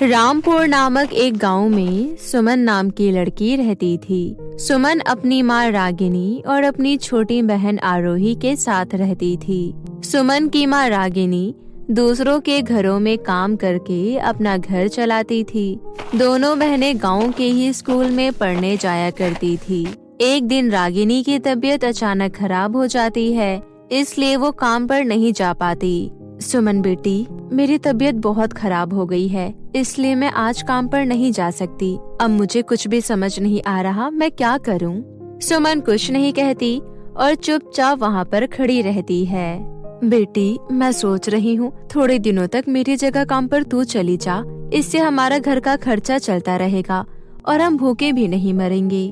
रामपुर नामक एक गांव में सुमन नाम की लड़की रहती थी। सुमन अपनी माँ रागिनी और अपनी छोटी बहन आरोही के साथ रहती थी। सुमन की माँ रागिनी दूसरों के घरों में काम करके अपना घर चलाती थी। दोनों बहनें गांव के ही स्कूल में पढ़ने जाया करती थी। एक दिन रागिनी की तबीयत अचानक खराब हो जाती है, इसलिए वो काम पर नहीं जा पाती। सुमन बेटी, मेरी तबीयत बहुत खराब हो गई है, इसलिए मैं आज काम पर नहीं जा सकती। अब मुझे कुछ भी समझ नहीं आ रहा, मैं क्या करूं? सुमन कुछ नहीं कहती और चुपचाप वहाँ पर खड़ी रहती है। बेटी, मैं सोच रही हूँ थोड़े दिनों तक मेरी जगह काम पर तू चली जा। इससे हमारा घर का खर्चा चलता रहेगा और हम भूखे भी नहीं मरेंगे।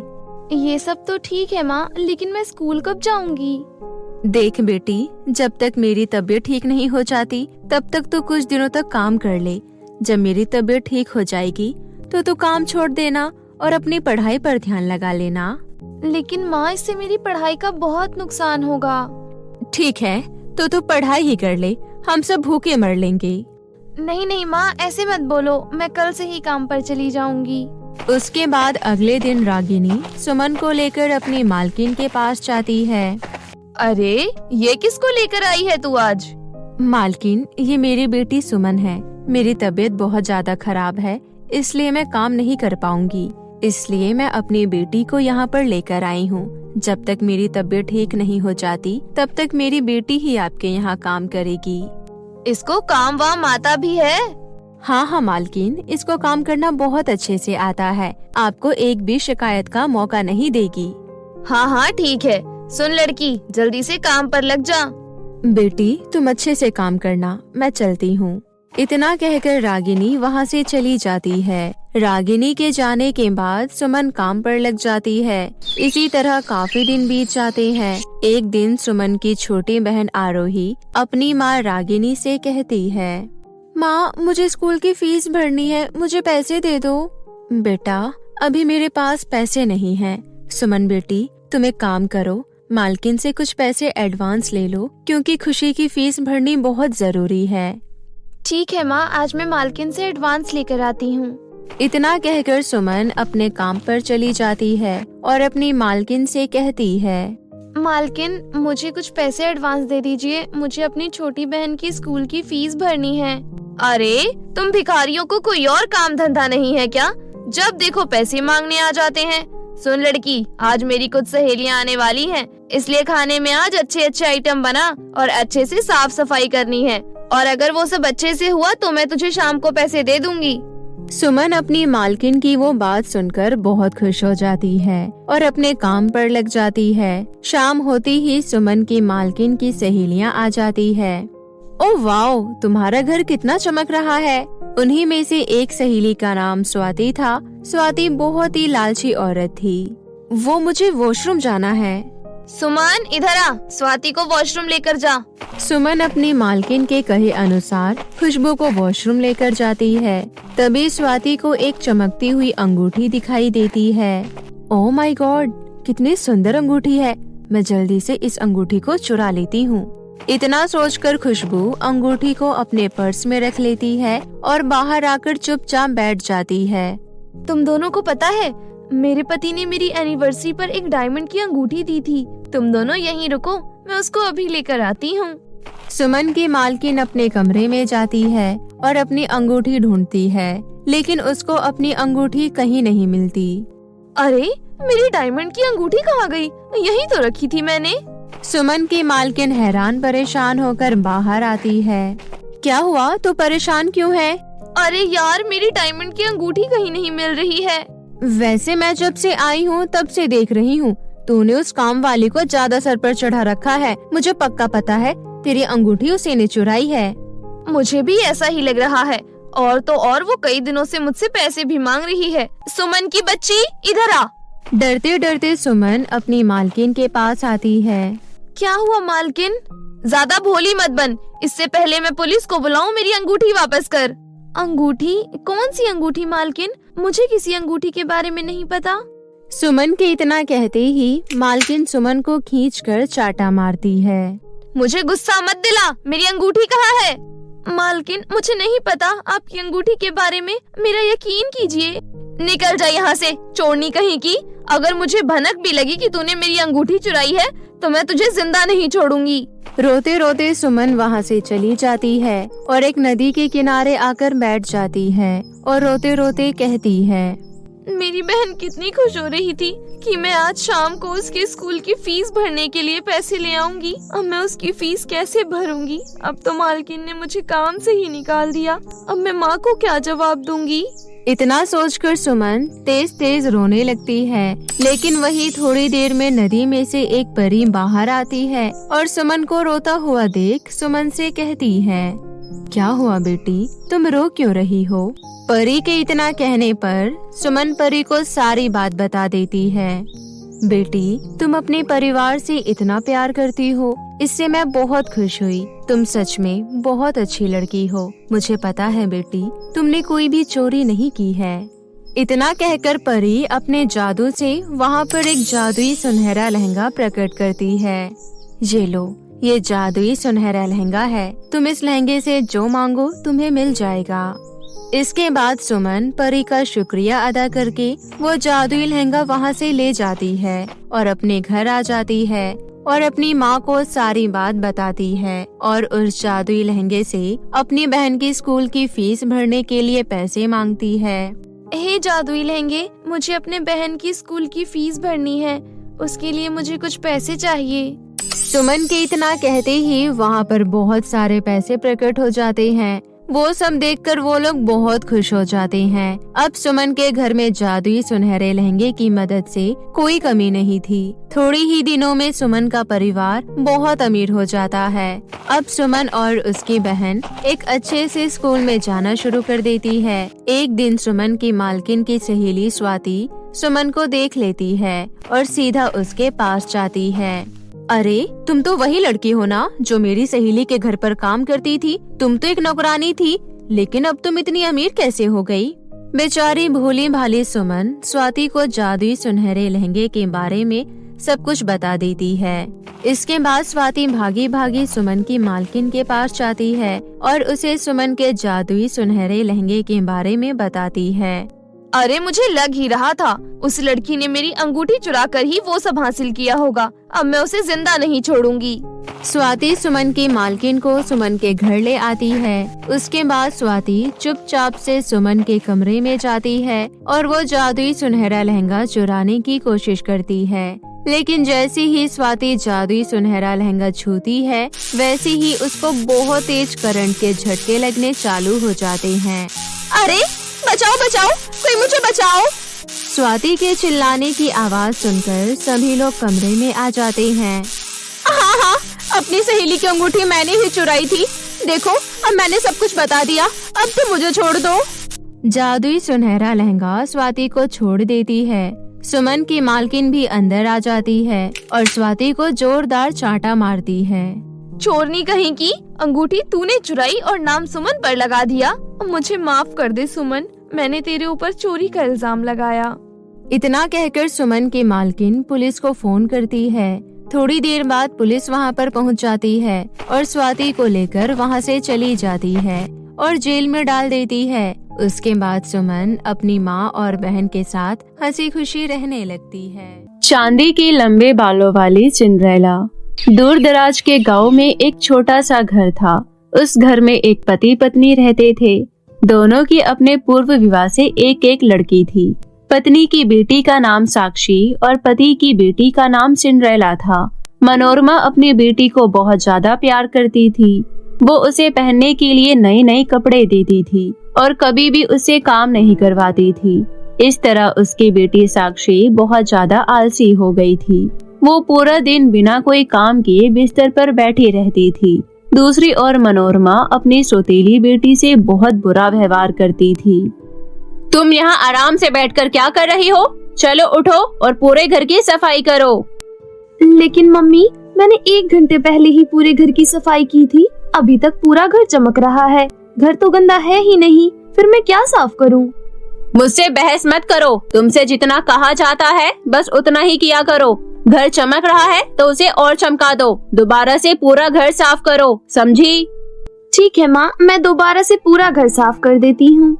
ये सब तो ठीक है माँ, लेकिन मैं स्कूल कब जाऊंगी? देख बेटी, जब तक मेरी तबीयत ठीक नहीं हो जाती तब तक तू कुछ दिनों तक काम कर ले। जब मेरी तबीयत ठीक हो जाएगी तो तू काम छोड़ देना और अपनी पढ़ाई पर ध्यान लगा लेना। लेकिन माँ, इससे मेरी पढ़ाई का बहुत नुकसान होगा। ठीक है, तो तू पढ़ाई ही कर ले, हम सब भूखे मर लेंगे। नहीं नहीं माँ, ऐसे मत बोलो, मैं कल से ही काम पर चली जाऊंगी। उसके बाद अगले दिन रागिनी सुमन को लेकर अपनी मालकिन के पास जाती है। अरे, ये किसको लेकर आई है तू आज? मालकिन, ये मेरी बेटी सुमन है। मेरी तबीयत बहुत ज्यादा खराब है, इसलिए मैं काम नहीं कर पाऊंगी। इसलिए मैं अपनी बेटी को यहाँ पर लेकर आई हूँ। जब तक मेरी तबीयत ठीक नहीं हो जाती तब तक मेरी बेटी ही आपके यहाँ काम करेगी। इसको काम वाम आता भी है? हाँ मालकिन, इसको काम करना बहुत अच्छे से आता है। आपको एक भी शिकायत का मौका नहीं देगी। हाँ ठीक है। सुन लड़की, जल्दी से काम पर लग जा। बेटी, तुम अच्छे से काम करना, मैं चलती हूँ। इतना कहकर रागिनी वहाँ से चली जाती है। रागिनी के जाने के बाद सुमन काम पर लग जाती है। इसी तरह काफी दिन बीत जाते हैं। एक दिन सुमन की छोटी बहन आरोही अपनी माँ रागिनी से कहती है, माँ, मुझे स्कूल की फीस भरनी है, मुझे पैसे दे दो। बेटा, अभी मेरे पास पैसे नहीं हैं। सुमन बेटी, तुम एक काम करो, मालकिन से कुछ पैसे एडवांस ले लो, क्योंकि खुशी की फीस भरनी बहुत जरूरी है। ठीक है माँ, आज मैं मालकिन से एडवांस लेकर आती हूँ। इतना कहकर सुमन अपने काम पर चली जाती है और अपनी मालकिन से कहती है, मालकिन, मुझे कुछ पैसे एडवांस दे दीजिए, मुझे अपनी छोटी बहन की स्कूल की फीस भरनी है। अरे, तुम भिखारियों को कोई और काम धंधा नहीं है क्या? जब देखो पैसे मांगने आ जाते हैं। सुन लड़की, आज मेरी कुछ सहेलियाँ आने वाली हैं, इसलिए खाने में आज अच्छे अच्छे आइटम बना और अच्छे से साफ सफाई करनी है। और अगर वो सब अच्छे से हुआ तो मैं तुझे शाम को पैसे दे दूंगी। सुमन अपनी मालकिन की वो बात सुनकर बहुत खुश हो जाती है और अपने काम पर लग जाती है। शाम होती ही सुमन की मालकिन की सहेलियाँ आ जाती है। ओह वाओ, तुम्हारा घर कितना चमक रहा है। उन्हीं में से एक सहेली का नाम स्वाति था। स्वाति बहुत ही लालची औरत थी। वो मुझे वॉशरूम जाना है। सुमन, इधर आ, स्वाति को वॉशरूम लेकर जा। सुमन अपनी मालकिन के कहे अनुसार खुशबू को वॉशरूम लेकर जाती है। तभी स्वाति को एक चमकती हुई अंगूठी दिखाई देती है। ओह माय गॉड, कितनी सुंदर अंगूठी है। मैं जल्दी से इस अंगूठी को चुरा लेती हूँ। इतना सोचकर खुशबू अंगूठी को अपने पर्स में रख लेती है और बाहर आकर चुपचाप बैठ जाती है। तुम दोनों को पता है, मेरे पति ने मेरी एनिवर्सरी पर एक डायमंड की अंगूठी दी थी। तुम दोनों यहीं रुको, मैं उसको अभी लेकर आती हूँ। सुमन की मालकिन अपने कमरे में जाती है और अपनी अंगूठी ढूंढती है, लेकिन उसको अपनी अंगूठी कहीं नहीं मिलती। अरे, मेरी डायमंड की अंगूठी कहाँ गई? यहीं तो रखी थी मैंने। सुमन की मालकिन हैरान परेशान होकर बाहर आती है। क्या हुआ, तो परेशान क्यों है? अरे यार, मेरी डायमंड की अंगूठी कहीं नहीं मिल रही है। वैसे मैं जब से आई हूँ तब से देख रही हूँ, तूने उस काम वाली को ज्यादा सर पर चढ़ा रखा है। मुझे पक्का पता है तेरी अंगूठी उसी ने चुराई है। मुझे भी ऐसा ही लग रहा है। और तो और वो कई दिनों से मुझसे पैसे भी मांग रही है। सुमन की बच्ची, इधर आ। डरते डरते सुमन अपनी मालकिन के पास आती है। क्या हुआ मालकिन? ज्यादा भोली मत बन, इससे पहले मैं पुलिस को बुलाऊं, मेरी अंगूठी वापस कर। अंगूठी? कौन सी अंगूठी मालकिन? मुझे किसी अंगूठी के बारे में नहीं पता। सुमन के इतना कहते ही मालकिन सुमन को खींचकर चाटा मारती है। मुझे गुस्सा मत दिला, मेरी अंगूठी कहाँ है? मालकिन, मुझे नहीं पता आपकी अंगूठी के बारे में, मेरा यकीन कीजिए। निकल जा यहाँ से, चोरनी कहीं की। अगर मुझे भनक भी लगी कि तूने मेरी अंगूठी चुराई है तो मैं तुझे जिंदा नहीं छोड़ूंगी। रोते रोते सुमन वहाँ से चली जाती है और एक नदी के किनारे आकर बैठ जाती है और रोते रोते कहती है, मेरी बहन कितनी खुश हो रही थी कि मैं आज शाम को उसके स्कूल की फीस भरने के लिए पैसे ले आऊंगी। अब मैं उसकी फीस कैसे भरूंगी? अब तो मालकिन ने मुझे काम से ही निकाल दिया। अब मैं माँ को क्या जवाब दूंगी? इतना सोचकर सुमन तेज तेज रोने लगती है। लेकिन वही थोड़ी देर में नदी में से एक परी बाहर आती है और सुमन को रोता हुआ देख सुमन से कहती है, क्या हुआ बेटी, तुम रो क्यों रही हो? परी के इतना कहने पर सुमन परी को सारी बात बता देती है। बेटी, तुम अपने परिवार से इतना प्यार करती हो, इससे मैं बहुत खुश हुई। तुम सच में बहुत अच्छी लड़की हो। मुझे पता है बेटी, तुमने कोई भी चोरी नहीं की है। इतना कहकर परी अपने जादू से वहाँ पर एक जादुई सुनहरा लहंगा प्रकट करती है। ये लो, ये जादुई सुनहरा लहंगा है। तुम इस लहंगे से जो मांगो तुम्हें मिल जाएगा। इसके बाद सुमन परी का शुक्रिया अदा करके वो जादुई लहंगा वहाँ से ले जाती है और अपने घर आ जाती है और अपनी माँ को सारी बात बताती है और उस जादुई लहंगे से अपनी बहन की स्कूल की फीस भरने के लिए पैसे मांगती है। हे जादुई लहंगे, मुझे अपने बहन की स्कूल की फीस भरनी है, उसके लिए मुझे कुछ पैसे चाहिए। सुमन के इतना कहते ही वहाँ पर बहुत सारे पैसे प्रकट हो जाते हैं। वो सब देखकर वो लोग बहुत खुश हो जाते हैं। अब सुमन के घर में जादुई सुनहरे लहंगे की मदद से कोई कमी नहीं थी। थोड़ी ही दिनों में सुमन का परिवार बहुत अमीर हो जाता है। अब सुमन और उसकी बहन एक अच्छे से स्कूल में जाना शुरू कर देती है। एक दिन सुमन की मालकिन की सहेली स्वाति सुमन को देख लेती है और सीधा उसके पास जाती है। अरे, तुम तो वही लड़की हो ना जो मेरी सहेली के घर पर काम करती थी। तुम तो एक नौकरानी थी, लेकिन अब तुम इतनी अमीर कैसे हो गई? बेचारी भोली भाली सुमन स्वाति को जादुई सुनहरे लहंगे के बारे में सब कुछ बता देती है। इसके बाद स्वाति भागी भागी सुमन की मालकिन के पास जाती है और उसे सुमन के जादुई सुनहरे लहंगे के बारे में बताती है। अरे, मुझे लग ही रहा था उस लड़की ने मेरी अंगूठी चुरा कर ही वो सब हासिल किया होगा। अब मैं उसे जिंदा नहीं छोड़ूंगी। स्वाति सुमन की मालकिन को सुमन के घर ले आती है। उसके बाद स्वाति चुपचाप से सुमन के कमरे में जाती है और वो जादुई सुनहरा लहंगा चुराने की कोशिश करती है। लेकिन जैसे ही स्वाति जादुई सुनहरा लहंगा छूती है, वैसे ही उसको बहुत तेज करंट के झटके लगने चालू हो जाते हैं। अरे, बचाओ बचाओ, कोई मुझे बचाओ। स्वाति के चिल्लाने की आवाज सुनकर सभी लोग कमरे में आ जाते हैं। हाँ, अपनी सहेली की अंगूठी मैंने ही चुराई थी। देखो, अब मैंने सब कुछ बता दिया। अब तो मुझे छोड़ दो। जादुई सुनहरा लहंगा स्वाति को छोड़ देती है। सुमन की मालकिन भी अंदर आ जाती है और स्वाति को जोरदार चांटा मारती है। चोरनी कहीं की, अंगूठी तूने चुराई और नाम सुमन पर लगा दिया। मुझे माफ कर दे सुमन, मैंने तेरे ऊपर चोरी का इल्जाम लगाया। इतना कहकर सुमन की मालकिन पुलिस को फोन करती है। थोड़ी देर बाद पुलिस वहां पर पहुंच जाती है और स्वाति को लेकर वहां से चली जाती है और जेल में डाल देती है। उसके बाद सुमन अपनी माँ और बहन के साथ हंसी खुशी रहने लगती है। चांदी के लंबे बालों वाली सिंड्रेला। दूर दराज के गांव में एक छोटा सा घर था। उस घर में एक पति पत्नी रहते थे। दोनों की अपने पूर्व विवाह से एक एक लड़की थी। पत्नी की बेटी का नाम साक्षी और पति की बेटी का नाम सिंड्रेला था। मनोरमा अपनी बेटी को बहुत ज्यादा प्यार करती थी। वो उसे पहनने के लिए नए नए कपड़े देती थी और कभी भी उससे काम नहीं करवाती थी। इस तरह उसकी बेटी साक्षी बहुत ज्यादा आलसी हो गई थी। वो पूरा दिन बिना कोई काम किए बिस्तर पर बैठी रहती थी। दूसरी ओर मनोरमा अपनी सौतेली बेटी से बहुत बुरा व्यवहार करती थी। तुम यहाँ आराम से बैठकर क्या कर रही हो? चलो उठो और पूरे घर की सफाई करो। लेकिन मम्मी, मैंने 1 घंटे पहले ही पूरे घर की सफाई की थी। अभी तक पूरा घर चमक रहा है। घर तो गंदा है ही नहीं, फिर मैं क्या साफ करूं? मुझसे बहस मत करो। तुमसे जितना कहा जाता है बस उतना ही किया करो। घर चमक रहा है तो उसे और चमका दो। दोबारा से पूरा घर साफ करो, समझी? ठीक है माँ, मैं दोबारा से पूरा घर साफ कर देती हूँ।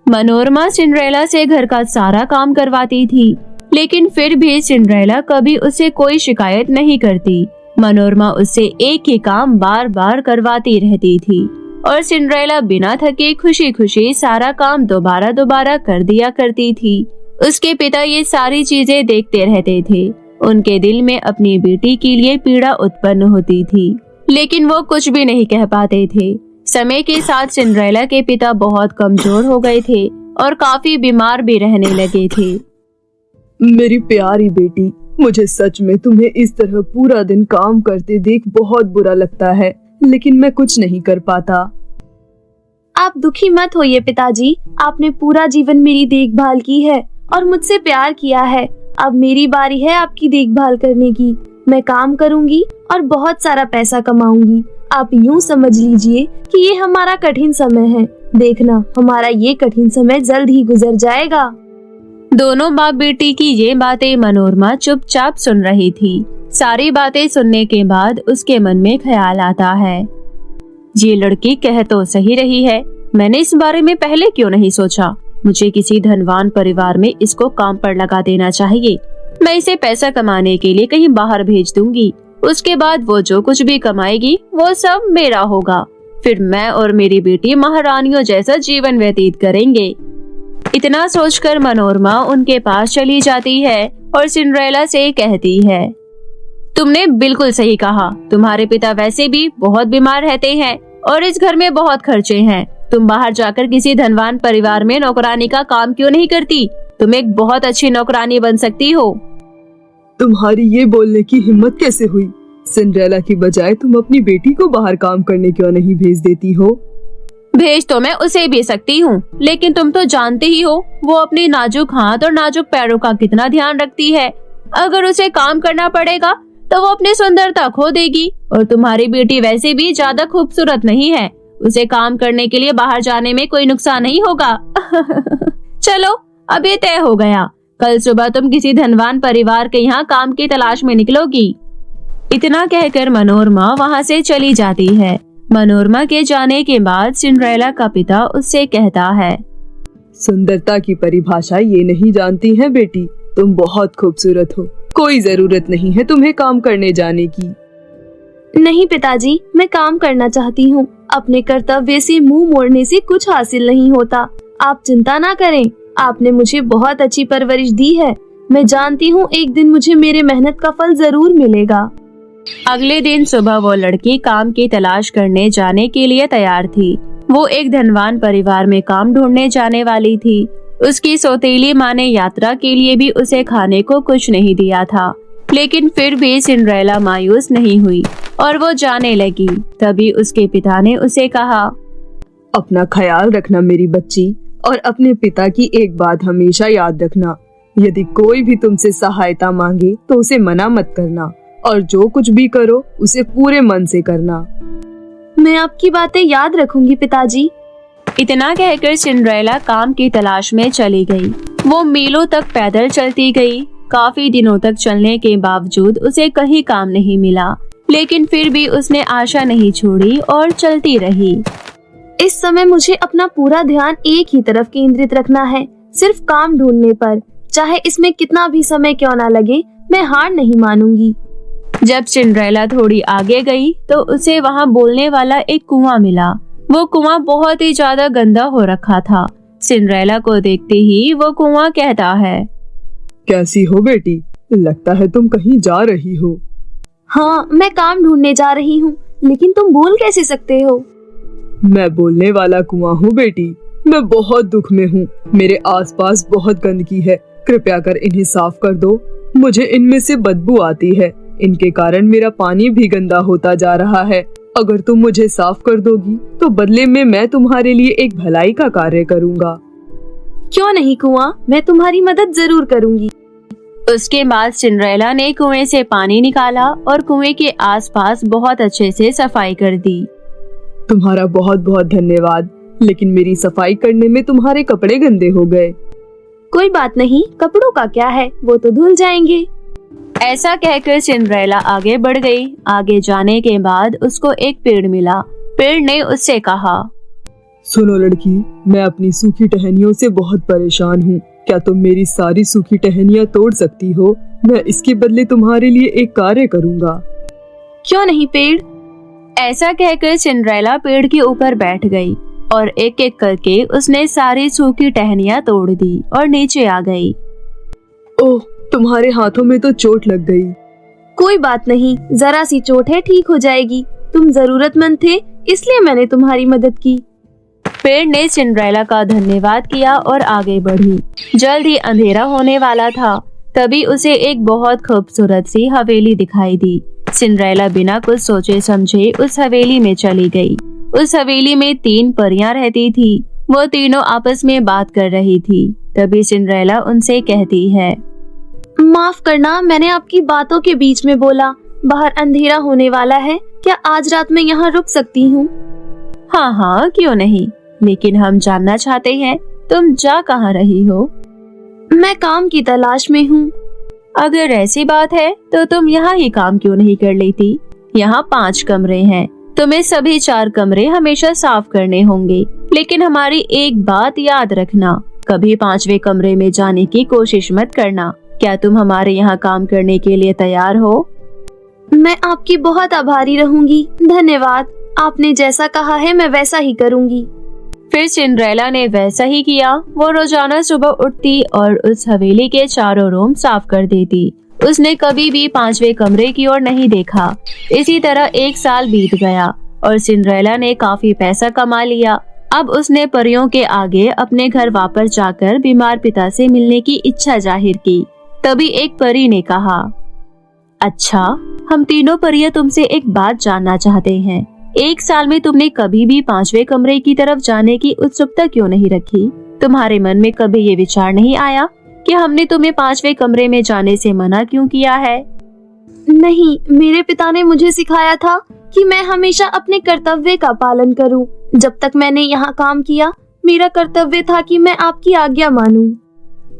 मनोरमा सिंड्रेला से घर का सारा काम करवाती थी, लेकिन फिर भी सिंड्रेला कभी उससे कोई शिकायत नहीं करती। मनोरमा उससे एक ही काम बार बार करवाती रहती थी और सिंड्रेला बिना थके खुशी खुशी सारा काम दोबारा दोबारा कर दिया करती थी। उसके पिता ये सारी चीजें देखते रहते थे। उनके दिल में अपनी बेटी के लिए पीड़ा उत्पन्न होती थी, लेकिन वो कुछ भी नहीं कह पाते थे। समय के साथ सिंड्रेला के पिता बहुत कमजोर हो गए थे और काफी बीमार भी रहने लगे थे। मेरी प्यारी बेटी, मुझे सच में तुम्हें इस तरह पूरा दिन काम करते देख बहुत बुरा लगता है, लेकिन मैं कुछ नहीं कर पाता। आप दुखी मत होइए पिताजी, आपने पूरा जीवन मेरी देखभाल की है और मुझसे प्यार किया है। अब मेरी बारी है आपकी देखभाल करने की। मैं काम करूंगी और बहुत सारा पैसा कमाऊंगी। आप यूं समझ लीजिए कि ये हमारा कठिन समय है। देखना, हमारा ये कठिन समय जल्द ही गुजर जाएगा। दोनों बाप बेटी की ये बातें मनोरमा चुपचाप सुन रही थी। सारी बातें सुनने के बाद उसके मन में ख्याल आता है, ये लड़की कह तो सही रही है, मैंने इस बारे में पहले क्यों नहीं सोचा। मुझे किसी धनवान परिवार में इसको काम पर लगा देना चाहिए। मैं इसे पैसा कमाने के लिए कहीं बाहर भेज दूंगी। उसके बाद वो जो कुछ भी कमाएगी वो सब मेरा होगा। फिर मैं और मेरी बेटी महारानियों जैसा जीवन व्यतीत करेंगे। इतना सोचकर मनोरमा उनके पास चली जाती है और सिंड्रेला से कहती है, तुमने बिल्कुल सही कहा। तुम्हारे पिता वैसे भी बहुत बीमार रहते हैं और इस घर में बहुत खर्चे हैं। तुम बाहर जाकर किसी धनवान परिवार में नौकरानी का काम क्यों नहीं करती? तुम एक बहुत अच्छी नौकरानी बन सकती हो। तुम्हारी ये बोलने की हिम्मत कैसे हुई? सिंड्रेला की बजाय तुम अपनी बेटी को बाहर काम करने क्यों नहीं भेज देती हो? भेज तो मैं उसे भी सकती हूँ, लेकिन तुम तो जानते ही हो वो अपने नाजुक हाथ और नाजुक पैरों का कितना ध्यान रखती है। अगर उसे काम करना पड़ेगा तो वो अपनी सुंदरता खो देगी। और तुम्हारी बेटी वैसे भी ज्यादा खूबसूरत नहीं है, उसे काम करने के लिए बाहर जाने में कोई नुकसान नहीं होगा। चलो, अब ये तय हो गया, कल सुबह तुम किसी धनवान परिवार के यहाँ काम की तलाश में निकलोगी। इतना कहकर मनोरमा वहाँ से चली जाती है। मनोरमा के जाने के बाद सिंड्रेला का पिता उससे कहता है, सुंदरता की परिभाषा ये नहीं जानती है बेटी, तुम बहुत खूबसूरत हो, कोई जरूरत नहीं है तुम्हें काम करने जाने की। नहीं पिताजी, मैं काम करना चाहती हूँ। अपने कर्तव्य से मुंह मोड़ने से कुछ हासिल नहीं होता। आप चिंता ना करें, आपने मुझे बहुत अच्छी परवरिश दी है। मैं जानती हूँ एक दिन मुझे मेरे मेहनत का फल जरूर मिलेगा। अगले दिन सुबह वो लड़की काम की तलाश करने जाने के लिए तैयार थी। वो एक धनवान परिवार में काम ढूंढने जाने वाली थी। उसकी सौतेली माँ ने यात्रा के लिए भी उसे खाने को कुछ नहीं दिया था, लेकिन फिर भी सिंड्रेला मायूस नहीं हुई और वो जाने लगी। तभी उसके पिता ने उसे कहा, अपना ख्याल रखना मेरी बच्ची, और अपने पिता की एक बात हमेशा याद रखना, यदि कोई भी तुमसे सहायता मांगे तो उसे मना मत करना, और जो कुछ भी करो उसे पूरे मन से करना। मैं आपकी बातें याद रखूंगी पिताजी। इतना कहकर सिंड्रेला काम की तलाश में चली गई। वो मीलों तक पैदल चलती गई। काफी दिनों तक चलने के बावजूद उसे कहीं काम नहीं मिला, लेकिन फिर भी उसने आशा नहीं छोड़ी और चलती रही। इस समय मुझे अपना पूरा ध्यान एक ही तरफ केंद्रित रखना है, सिर्फ काम ढूंढने पर। चाहे इसमें कितना भी समय क्यों ना लगे, मैं हार नहीं मानूंगी। जब सिंड्रेला थोड़ी आगे गई तो उसे वहाँ बोलने वाला एक कुआं मिला। वो कुआं बहुत ही ज्यादा गंदा हो रखा था। सिंड्रेला को देखते ही वो कुआं कहता है, कैसी हो बेटी? लगता है तुम कहीं जा रही हो। हाँ, मैं काम ढूंढने जा रही हूँ, लेकिन तुम बोल कैसे सकते हो? मैं बोलने वाला कुआं हूँ बेटी। मैं बहुत दुख में हूँ। मेरे आसपास बहुत गंदगी है, कृपया कर इन्हें साफ कर दो। मुझे इनमें से बदबू आती है। इनके कारण मेरा पानी भी गंदा होता जा रहा है। अगर तुम मुझे साफ कर दोगी तो बदले में मैं तुम्हारे लिए एक भलाई का कार्य करूँगा। क्यों नहीं कुआं, मैं तुम्हारी मदद जरूर करूँगी। उसके बाद सिंड्रेला ने कुएं से पानी निकाला और कुएं के आसपास बहुत अच्छे से सफाई कर दी। तुम्हारा बहुत बहुत धन्यवाद, लेकिन मेरी सफाई करने में तुम्हारे कपड़े गंदे हो गए। कोई बात नहीं, कपड़ों का क्या है, वो तो धुल जाएंगे। ऐसा कहकर सिंड्रेला आगे बढ़ गई। आगे जाने के बाद उसको एक पेड़ मिला। पेड़ ने उससे कहा, सुनो लड़की, मैं अपनी सूखी टहनियों से बहुत परेशान हूँ। क्या तुम मेरी सारी सूखी टहनियाँ तोड़ सकती हो? मैं इसके बदले तुम्हारे लिए एक कार्य करूँगा। क्यों नहीं पेड़? ऐसा कहकर सिंड्रेला पेड़ के ऊपर बैठ गई और एक एक करके उसने सारी सूखी टहनियाँ तोड़ दी और नीचे आ गई। ओह, तुम्हारे हाथों में तो चोट लग गई। कोई बात नहीं, जरा सी चोट है, ठीक हो जाएगी। तुम जरूरतमंद थे इसलिए मैंने तुम्हारी मदद की। पेड़ ने सिंड्रेला का धन्यवाद किया और आगे बढ़ी। जल्द ही अंधेरा होने वाला था, तभी उसे एक बहुत खूबसूरत सी हवेली दिखाई दी। सिंड्रेला बिना कुछ सोचे समझे उस हवेली में चली गई। उस हवेली में 3 परियां रहती थी। वो तीनों आपस में बात कर रही थी। तभी सिंड्रेला उनसे कहती है, माफ करना, मैंने आपकी बातों के बीच में बोला। बाहर अंधेरा होने वाला है, क्या आज रात में यहाँ रुक सकती हूँ? हाँ हाँ, क्यों नहीं, लेकिन हम जानना चाहते हैं तुम जा कहाँ रही हो? मैं काम की तलाश में हूँ। अगर ऐसी बात है तो तुम यहाँ ही काम क्यों नहीं कर लेती? यहाँ 5 कमरे हैं, तुम्हें सभी 4 कमरे हमेशा साफ करने होंगे। लेकिन हमारी एक बात याद रखना, कभी 5वें कमरे में जाने की कोशिश मत करना। क्या तुम हमारे यहाँ काम करने के लिए तैयार हो? मैं आपकी बहुत आभारी रहूंगी, धन्यवाद। आपने जैसा कहा है मैं वैसा ही करूंगी। फिर सिंड्रेला ने वैसा ही किया। वो रोजाना सुबह उठती और उस हवेली के चारों रूम साफ कर देती। उसने कभी भी 5वें कमरे की ओर नहीं देखा। इसी तरह 1 साल बीत गया और सिंड्रेला ने काफी पैसा कमा लिया। अब उसने परियों के आगे अपने घर वापस जाकर बीमार पिता से मिलने की इच्छा जाहिर की। तभी एक परी ने कहा, अच्छा, हम तीनों परियां तुमसे एक बात जानना चाहते हैं। 1 साल में तुमने कभी भी 5वें कमरे की तरफ जाने की उत्सुकता क्यों नहीं रखी? तुम्हारे मन में कभी ये विचार नहीं आया कि हमने तुम्हें 5वें कमरे में जाने से मना क्यों किया है? नहीं, मेरे पिता ने मुझे सिखाया था कि मैं हमेशा अपने कर्तव्य का पालन करूं। जब तक मैंने यहाँ काम किया, मेरा कर्तव्य था कि मैं आपकी आज्ञा मानूं।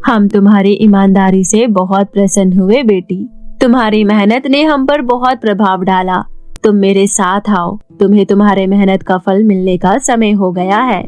हम तुम्हारी ईमानदारी से बहुत प्रसन्न हुए बेटी। तुम्हारी मेहनत ने हम पर बहुत प्रभाव डाला। तुम मेरे साथ आओ, तुम्हें तुम्हारे मेहनत का फल मिलने का समय हो गया है।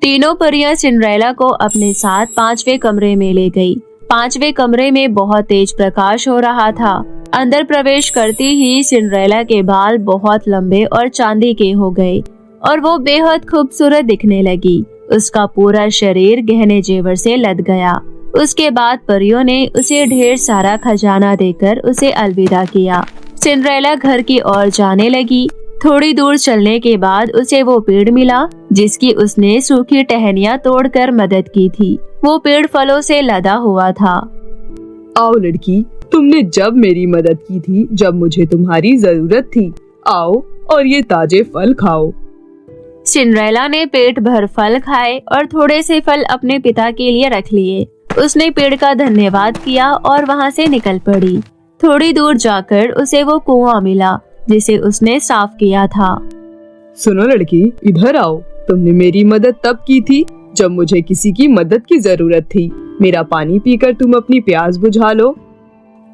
तीनों परियां सिंड्रेला को अपने साथ 5वें कमरे में ले गई। 5वें कमरे में बहुत तेज प्रकाश हो रहा था। अंदर प्रवेश करते ही सिंड्रेला के बाल बहुत लंबे और चांदी के हो गए और वो बेहद खूबसूरत दिखने लगी। उसका पूरा शरीर गहने जेवर से लद गया। उसके बाद परियों ने उसे ढेर सारा खजाना देकर उसे अलविदा किया। सिंड्रेला घर की ओर जाने लगी। थोड़ी दूर चलने के बाद उसे वो पेड़ मिला जिसकी उसने सूखी टहनियाँ तोड़कर मदद की थी। वो पेड़ फलों से लदा हुआ था। आओ लड़की, तुमने जब मेरी मदद की थी जब मुझे तुम्हारी जरूरत थी। आओ और ये ताजे फल खाओ। सिंड्रेला ने पेट भर फल खाए और थोड़े से फल अपने पिता के लिए रख लिए। उसने पेड़ का धन्यवाद किया और वहाँ से निकल पड़ी। थोड़ी दूर जाकर उसे वो कुआं मिला जिसे उसने साफ किया था। सुनो लड़की, इधर आओ। तुमने मेरी मदद तब की थी जब मुझे किसी की मदद की जरूरत थी। मेरा पानी पीकर तुम अपनी प्यास बुझा लो।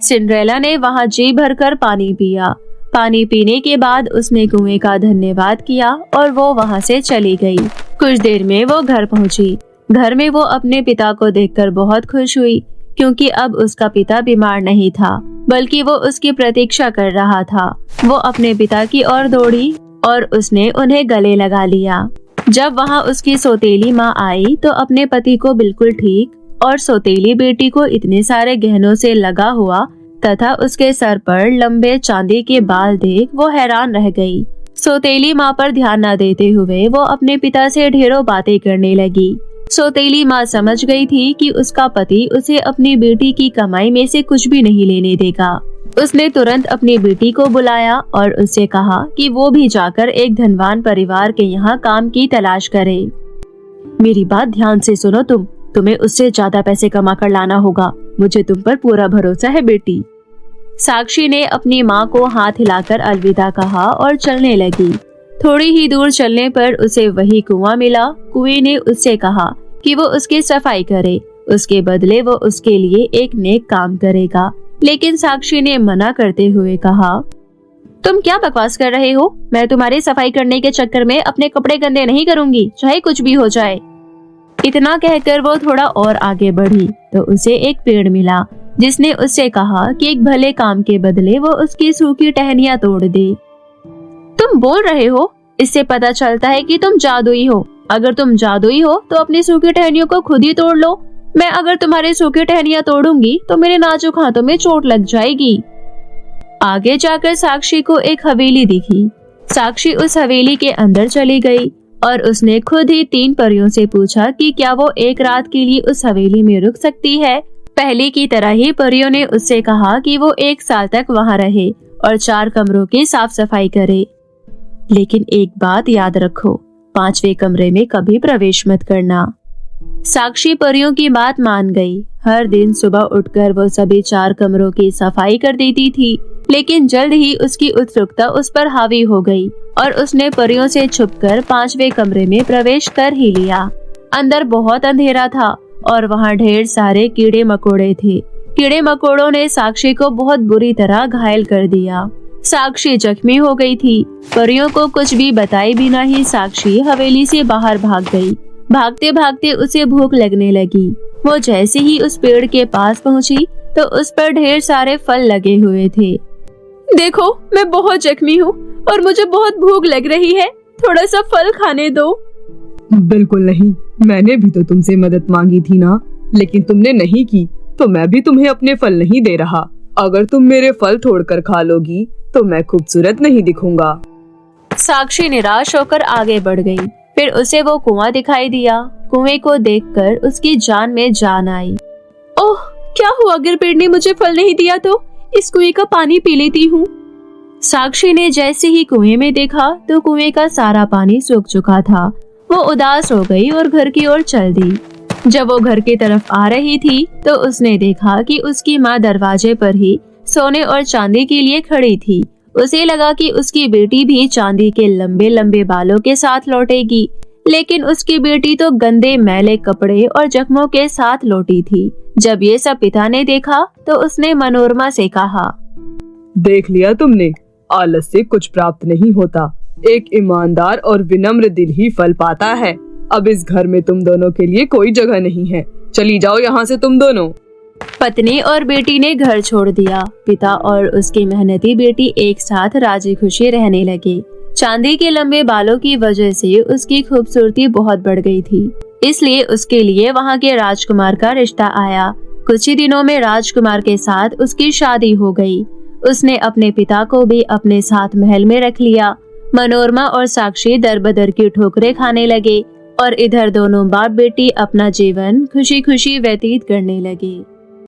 सिंड्रेला ने वहाँ जी भरकर पानी पिया। पानी पीने के बाद उसने कुएं का धन्यवाद किया और वो वहाँ से चली गई। कुछ देर में वो घर पहुँची। घर में वो अपने पिता को देखकर बहुत खुश हुई क्योंकि अब उसका पिता बीमार नहीं था बल्कि वो उसकी प्रतीक्षा कर रहा था। वो अपने पिता की ओर दौड़ी और उसने उन्हें गले लगा लिया। जब वहाँ उसकी सौतेली माँ आई तो अपने पति को बिल्कुल ठीक और सौतेली बेटी को इतने सारे गहनों से लगा हुआ तथा उसके सर पर लंबे चांदी के बाल देख वो हैरान रह गई। सौतेली माँ पर ध्यान न देते हुए वो अपने पिता से ढेरों बातें करने लगी। सौतेली माँ समझ गई थी कि उसका पति उसे अपनी बेटी की कमाई में से कुछ भी नहीं लेने देगा। उसने तुरंत अपनी बेटी को बुलाया और उससे कहा कि वो भी जाकर एक धनवान परिवार के यहाँ काम की तलाश करे। मेरी बात ध्यान से सुनो, तुम्हें उससे ज्यादा पैसे कमा कर लाना होगा। मुझे तुम पर पूरा भरोसा है बेटी। साक्षी ने अपनी माँ को हाथ हिलाकर अलविदा कहा और चलने लगी। थोड़ी ही दूर चलने पर उसे वही कुआं मिला। कुएं ने उससे कहा कि वो उसकी सफाई करे, उसके बदले वो उसके लिए एक नेक काम करेगा। लेकिन साक्षी ने मना करते हुए कहा, तुम क्या बकवास कर रहे हो? मैं तुम्हारी सफाई करने के चक्कर में अपने कपड़े गंदे नहीं करूंगी, चाहे कुछ भी हो जाए। इतना कहकर वो थोड़ा और आगे बढ़ी तो उसे एक पेड़ मिला जिसने उससे कहा कि एक भले काम के बदले वो उसकी सूखी टहनियां तोड़ दे। तुम बोल रहे हो? इससे पता चलता है कि तुम जादुई हो। अगर तुम जादुई हो तो अपनी सूखी टहनियों को खुद ही तोड़ लो। मैं अगर तुम्हारी सूखी टहनियां तोड़ूंगी तो मेरे नाजुक हाथों में चोट लग जाएगी। आगे जाकर साक्षी को एक हवेली दिखी। साक्षी उस हवेली के अंदर चली गई और उसने खुद ही 3 परियों से पूछा कि क्या वो एक रात के लिए उस हवेली में रुक सकती है। पहले की तरह ही परियों ने उससे कहा कि वो 1 साल तक वहां रहे और 4 कमरों की साफ सफाई करे। लेकिन एक बात याद रखो, 5वें कमरे में कभी प्रवेश मत करना। साक्षी परियों की बात मान गई। हर दिन सुबह उठकर वो सभी 4 कमरों की सफाई कर देती थी, लेकिन जल्द ही उसकी उत्सुकता उस पर हावी हो गई और उसने परियों से छुपकर 5वें कमरे में प्रवेश कर ही लिया। अंदर बहुत अंधेरा था और वहाँ ढेर सारे कीड़े मकोड़े थे। कीड़े मकोड़ों ने साक्षी को बहुत बुरी तरह घायल कर दिया। साक्षी जख्मी हो गई थी। परियों को कुछ भी बताए बिना ही साक्षी हवेली से बाहर भाग गई। भागते भागते उसे भूख लगने लगी। वो जैसे ही उस पेड़ के पास पहुंची तो उस पर ढेर सारे फल लगे हुए थे। देखो, मैं बहुत जख्मी हूँ और मुझे बहुत भूख लग रही है, थोड़ा सा फल खाने दो। बिल्कुल नहीं, मैंने भी तो तुमसे मदद मांगी थी ना, लेकिन तुमने नहीं की, तो मैं भी तुम्हें अपने फल नहीं दे रहा। अगर तुम मेरे फल तोड़कर खा लोगी तो मैं खूबसूरत नहीं दिखूंगा। साक्षी निराश होकर आगे बढ़ गई। फिर उसे वो कुआं दिखाई दिया। कुएं को देखकर उसकी जान में जान आई। ओह, क्या हुआ अगर पेड़ ने मुझे फल नहीं दिया तो? इस कुएं का पानी पी लेती हूँ। साक्षी ने जैसे ही कुएं में देखा तो कुएं का सारा पानी सूख चुका था। वो उदास हो गई और घर की ओर चल दी। जब वो घर की तरफ आ रही थी तो उसने देखा कि उसकी माँ दरवाजे पर ही सोने और चांदी के लिए खड़ी थी। उसे लगा कि उसकी बेटी भी चांदी के लंबे लंबे बालों के साथ लौटेगी, लेकिन उसकी बेटी तो गंदे मैले कपड़े और जख्मों के साथ लौटी थी। जब ये सब पिता ने देखा तो उसने मनोरमा से कहा, देख लिया तुमने, आलस से कुछ प्राप्त नहीं होता। एक ईमानदार और विनम्र दिल ही फल पाता है। अब इस घर में तुम दोनों के लिए कोई जगह नहीं है। चली जाओ यहाँ से तुम दोनों। पत्नी और बेटी ने घर छोड़ दिया। पिता और उसकी मेहनती बेटी एक साथ राजी खुशी रहने लगे। चांदी के लंबे बालों की वजह से उसकी खूबसूरती बहुत बढ़ गई थी, इसलिए उसके लिए वहाँ के राजकुमार का रिश्ता आया। कुछ ही दिनों में राजकुमार के साथ उसकी शादी हो गई। उसने अपने पिता को भी अपने साथ महल में रख लिया। मनोरमा और साक्षी दर बदर की ठोकरें खाने लगे और इधर दोनों बाप बेटी अपना जीवन खुशी खुशी व्यतीत करने लगे।